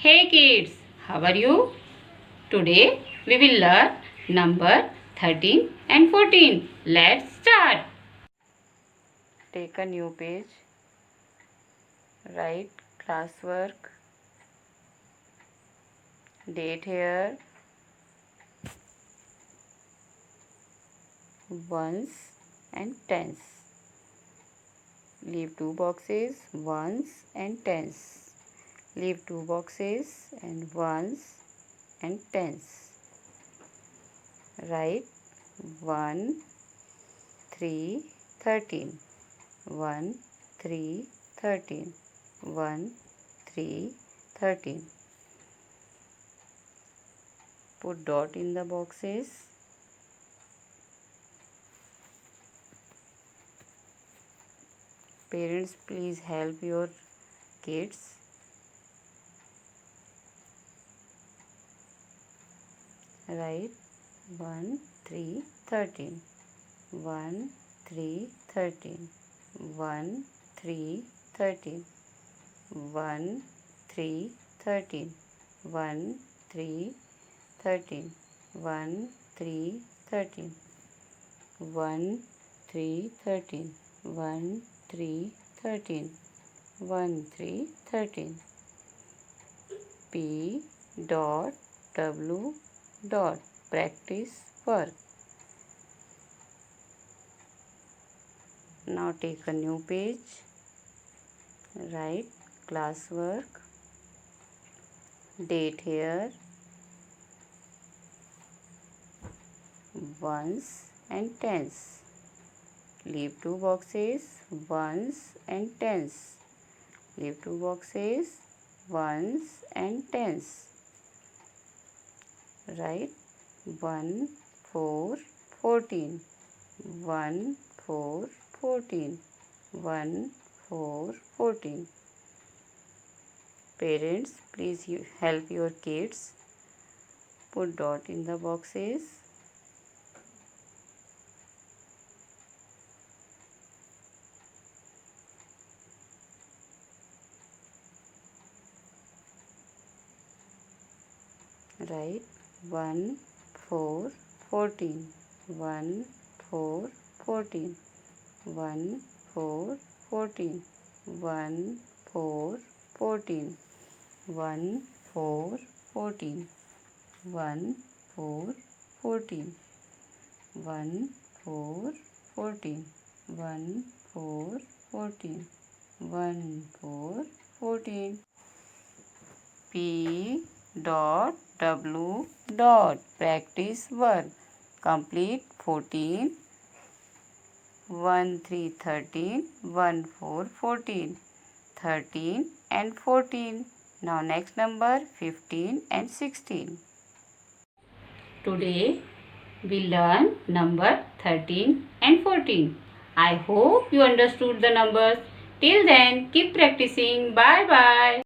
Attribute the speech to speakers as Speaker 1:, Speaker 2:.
Speaker 1: Hey kids, how are you? Today we will learn number 13 and 14. Let's start. Take a new page. Write classwork. Date here. Ones and tens. Leave two boxes, ones and tens. Leave two boxes and ones and tens. Write 1, 3, 13. 1, 3, 13. 1, 3, 13. Put dot in the boxes. Parents, please help your kids. Write 1, 3, 13. 1, 3, 13. 1, 3, 13. 1, 3, 13. 1, 3, 13. 1, 3, 13. 1, 3, 13. 1, 3, 13. 1, 3, 13. P dot W dot practice work. Now take a new page. Write classwork. Date here. Ones and tens. Leave two boxes, ones and tens. Leave two boxes, ones and tens. Write 1, 4, 14. 1, 4, 14. 1, 4, 14. Parents, please help your kids. Put dot in the boxes. Write 1, 4, 14. 1, 4, 14. 1, 4, 14. 1, 4, 14. 1, 4, 14. 1, 4, 14. 1, 4, 14. 1, 4, 14. 1, 4, 14. P dot W dot practice work. Complete 14. 1, 3, 13. 1, 4, 14. 13 and 14. Now next number 15 and 16. Today we learn number 13 and 14. I hope you understood the numbers. Till then, keep practicing. Bye bye.